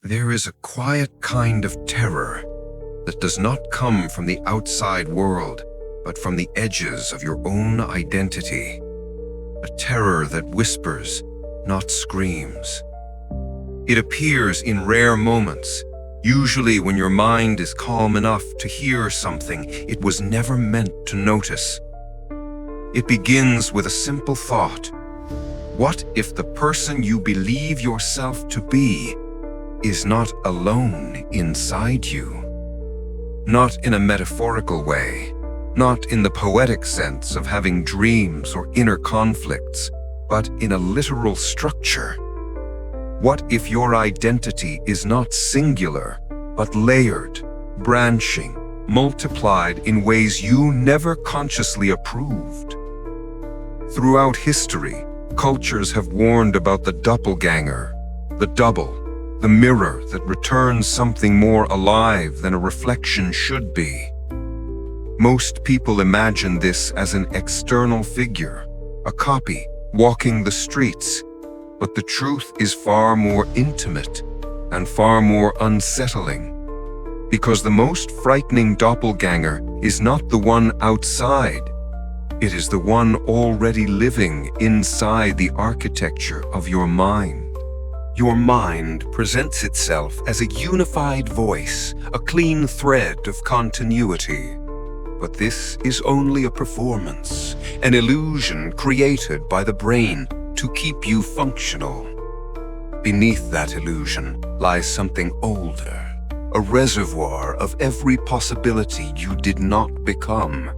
There is a quiet kind of terror that does not come from the outside world, but from the edges of your own identity. A terror that whispers, not screams. It appears in rare moments, usually when your mind is calm enough to hear something it was never meant to notice. It begins with a simple thought. What if the person you believe yourself to be is not alone inside you? Not in a metaphorical way, not in the poetic sense of having dreams or inner conflicts, but in a literal structure. What if your identity is not singular, but layered, branching, multiplied in ways you never consciously approved? Throughout history, cultures have warned about the doppelganger, the double, the mirror that returns something more alive than a reflection should be. Most people imagine this as an external figure, a copy walking the streets, but the truth is far more intimate and far more unsettling. Because the most frightening doppelganger is not the one outside, it is the one already living inside the architecture of your mind. Your mind presents itself as a unified voice, a clean thread of continuity. But this is only a performance, an illusion created by the brain to keep you functional. Beneath that illusion lies something older, a reservoir of every possibility you did not become.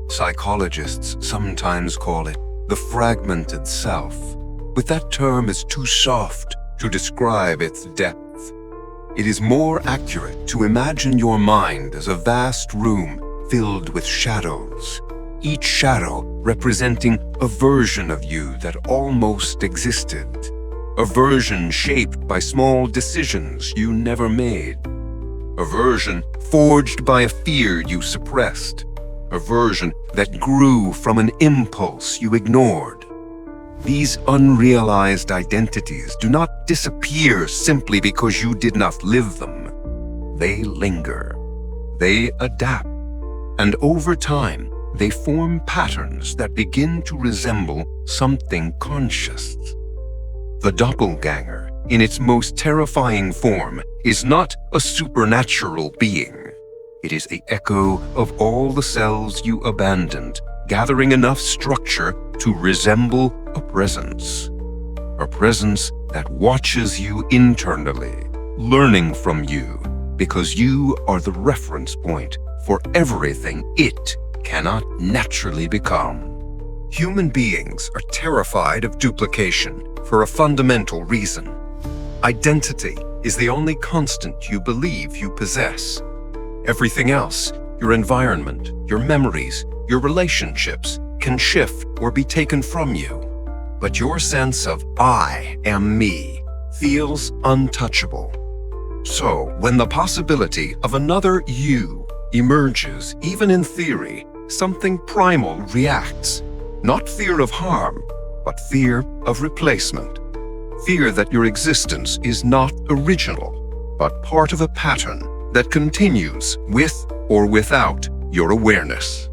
Psychologists sometimes call it the fragmented self, but that term is too soft to describe its depth. It is more accurate to imagine your mind as a vast room filled with shadows, each shadow representing a version of you that almost existed, a version shaped by small decisions you never made, a version forged by a fear you suppressed, a version that grew from an impulse you ignored. These unrealized identities do not disappear simply because you did not live them. They linger, they adapt, and over time, they form patterns that begin to resemble something conscious. The doppelganger, in its most terrifying form, is not a supernatural being. It is the echo of all the cells you abandoned, gathering enough structure to resemble a presence that watches you internally, learning from you, because you are the reference point for everything it cannot naturally become. Human beings are terrified of duplication for a fundamental reason. Identity is the only constant you believe you possess. Everything else, your environment, your memories, your relationships, can shift or be taken from you. But your sense of I am me feels untouchable. So, when the possibility of another you emerges, even in theory, something primal reacts. Not fear of harm, but fear of replacement. Fear that your existence is not original, but part of a pattern that continues with or without your awareness.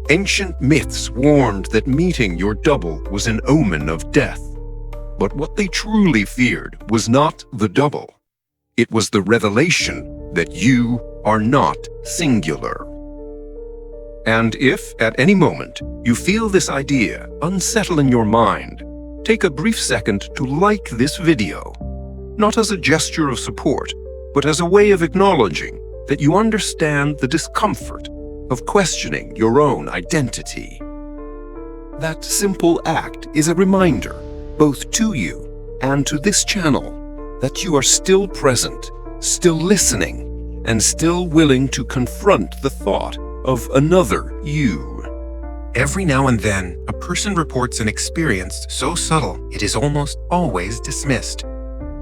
Ancient myths warned that meeting your double was an omen of death. But what they truly feared was not the double. It was the revelation that you are not singular. And if, at any moment, you feel this idea unsettling your mind, take a brief second to like this video, not as a gesture of support, but as a way of acknowledging that you understand the discomfort of questioning your own identity. That simple act is a reminder, both to you and to this channel, that you are still present, still listening, and still willing to confront the thought of another you. Every now and then, a person reports an experience so subtle it is almost always dismissed.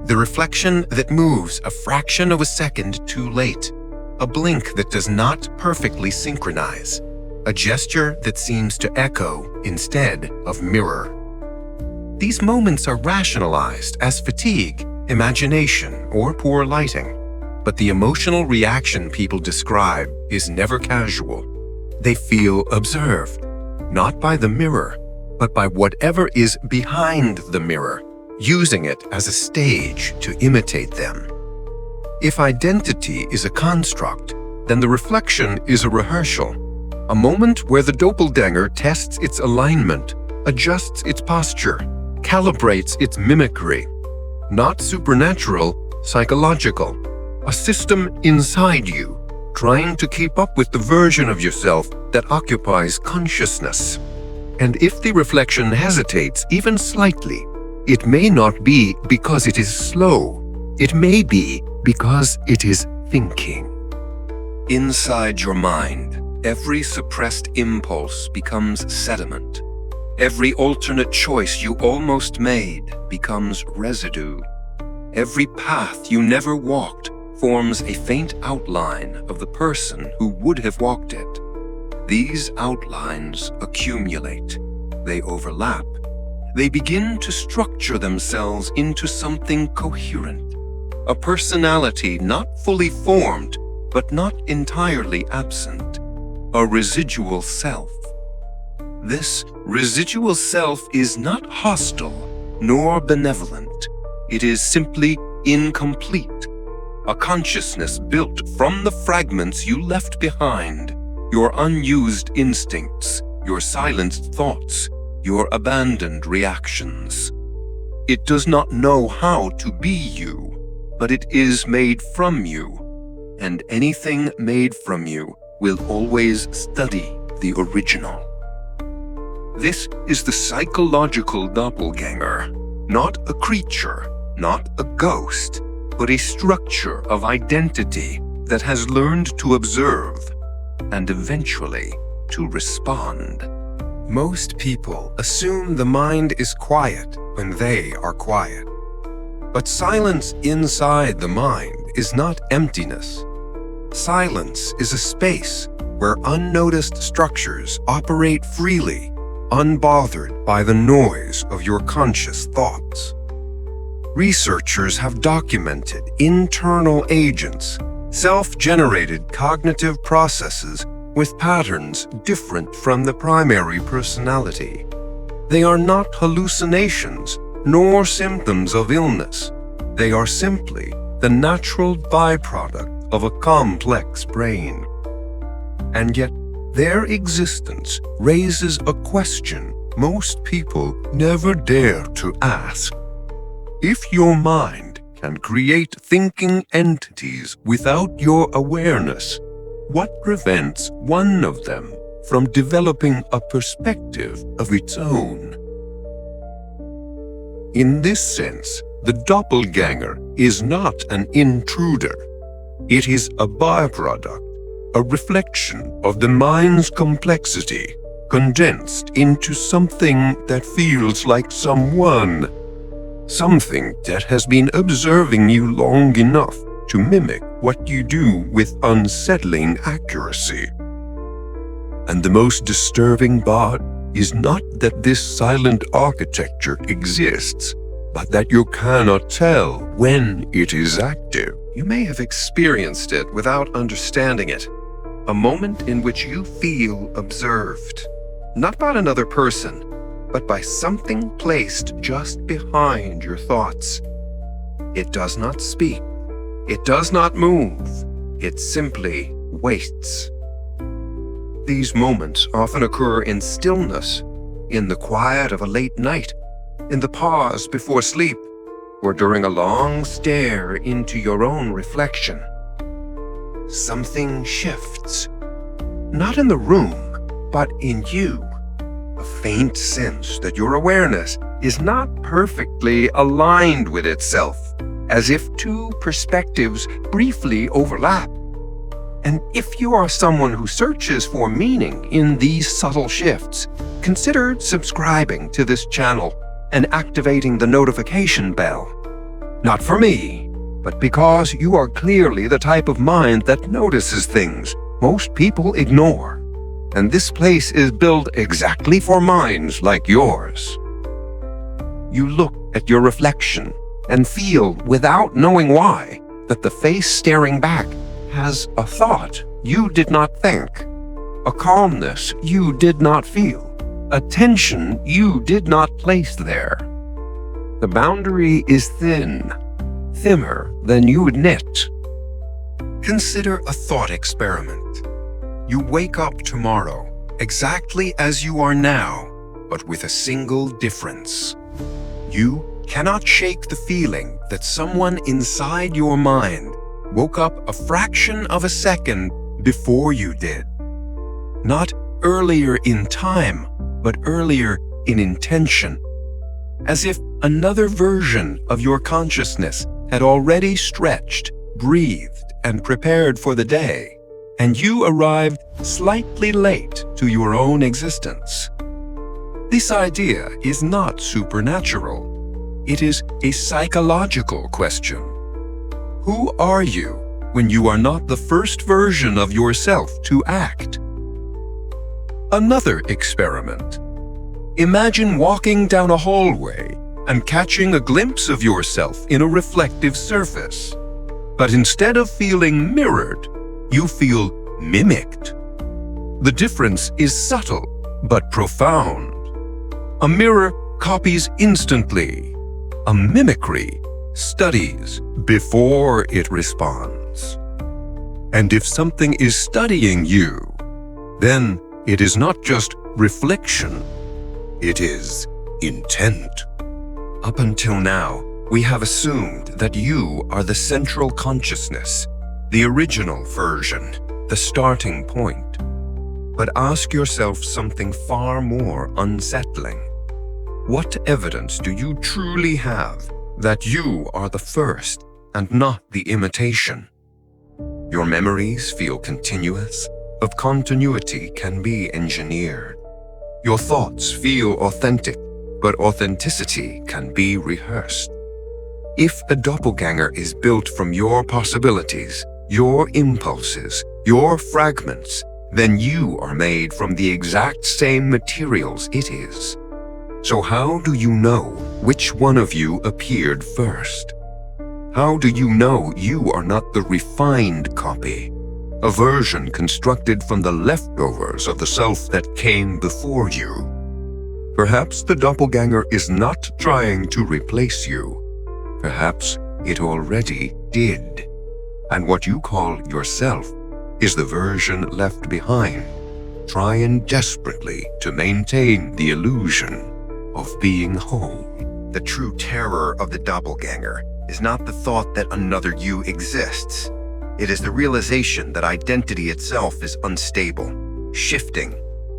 The reflection that moves a fraction of a second too late. A blink that does not perfectly synchronize. A gesture that seems to echo instead of mirror. These moments are rationalized as fatigue, imagination, or poor lighting. But the emotional reaction people describe is never casual. They feel observed, not by the mirror, but by whatever is behind the mirror, using it as a stage to imitate them. If identity is a construct, then the reflection is a rehearsal, a moment where the doppelganger tests its alignment, adjusts its posture, calibrates its mimicry. Not supernatural, psychological. A system inside you, trying to keep up with the version of yourself that occupies consciousness. And if the reflection hesitates even slightly, it may not be because it is slow. It may be because it is thinking. Inside your mind, every suppressed impulse becomes sediment. Every alternate choice you almost made becomes residue. Every path you never walked forms a faint outline of the person who would have walked it. These outlines accumulate. They overlap. They begin to structure themselves into something coherent. A personality not fully formed, but not entirely absent. A residual self. This residual self is not hostile nor benevolent. It is simply incomplete. A consciousness built from the fragments you left behind, your unused instincts, your silenced thoughts, your abandoned reactions. It does not know how to be you, but it is made from you, and anything made from you will always study the original. This is the psychological doppelganger, not a creature, not a ghost, but a structure of identity that has learned to observe and eventually to respond. Most people assume the mind is quiet when they are quiet. But silence inside the mind is not emptiness. Silence is a space where unnoticed structures operate freely, unbothered by the noise of your conscious thoughts. Researchers have documented internal agents, self-generated cognitive processes with patterns different from the primary personality. They are not hallucinations nor symptoms of illness. They are simply the natural byproduct of a complex brain. And yet, their existence raises a question most people never dare to ask. If your mind can create thinking entities without your awareness, what prevents one of them from developing a perspective of its own? In this sense, the doppelganger is not an intruder. It is a byproduct, a reflection of the mind's complexity, condensed into something that feels like someone. Something that has been observing you long enough to mimic what you do with unsettling accuracy. And the most disturbing part is not that this silent architecture exists, but that you cannot tell when it is active. You may have experienced it without understanding it. A moment in which you feel observed, not by another person, but by something placed just behind your thoughts. It does not speak. It does not move. It simply waits. These moments often occur in stillness, in the quiet of a late night, in the pause before sleep, or during a long stare into your own reflection. Something shifts, not in the room, but in you. A faint sense that your awareness is not perfectly aligned with itself, as if two perspectives briefly overlap. And if you are someone who searches for meaning in these subtle shifts, consider subscribing to this channel and activating the notification bell. Not for me, but because you are clearly the type of mind that notices things most people ignore. And this place is built exactly for minds like yours. You look at your reflection, and feel, without knowing why, that the face staring back has a thought you did not think, a calmness you did not feel, a tension you did not place there. The boundary is thin, thinner than you would knit. Consider a thought experiment. You wake up tomorrow exactly as you are now, but with a single difference. You cannot shake the feeling that someone inside your mind woke up a fraction of a second before you did. Not earlier in time, but earlier in intention. As if another version of your consciousness had already stretched, breathed, and prepared for the day, and you arrived slightly late to your own existence. This idea is not supernatural. It is a psychological question. Who are you when you are not the first version of yourself to act? Another experiment. Imagine walking down a hallway and catching a glimpse of yourself in a reflective surface. But instead of feeling mirrored, you feel mimicked. The difference is subtle but profound. A mirror copies instantly. A mimicry studies before it responds. And if something is studying you, then it is not just reflection, it is intent. Up until now, we have assumed that you are the central consciousness, the original version, the starting point. But ask yourself something far more unsettling. What evidence do you truly have that you are the first and not the imitation? Your memories feel continuous, but continuity can be engineered. Your thoughts feel authentic, but authenticity can be rehearsed. If a doppelganger is built from your possibilities, your impulses, your fragments, then you are made from the exact same materials it is. So how do you know which one of you appeared first? How do you know you are not the refined copy, a version constructed from the leftovers of the self that came before you? Perhaps the doppelganger is not trying to replace you. Perhaps it already did. And what you call yourself is the version left behind, trying desperately to maintain the illusion of being whole. The true terror of the doppelganger is not the thought that another you exists. It is the realization that identity itself is unstable, shifting,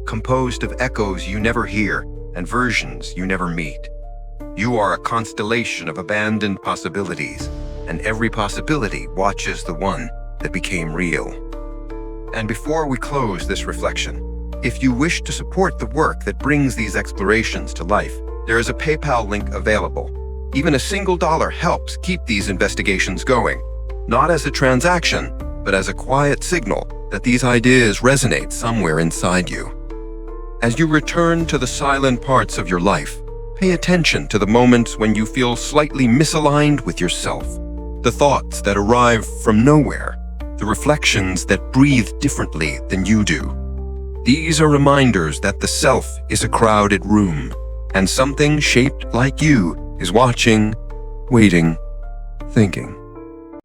composed of echoes you never hear and versions you never meet. You are a constellation of abandoned possibilities, and every possibility watches the one that became real. And before we close this reflection, if you wish to support the work that brings these explorations to life, there is a PayPal link available. Even a single $1 helps keep these investigations going, not as a transaction, but as a quiet signal that these ideas resonate somewhere inside you. As you return to the silent parts of your life, pay attention to the moments when you feel slightly misaligned with yourself, the thoughts that arrive from nowhere, the reflections that breathe differently than you do. These are reminders that the self is a crowded room, and something shaped like you is watching, waiting, thinking.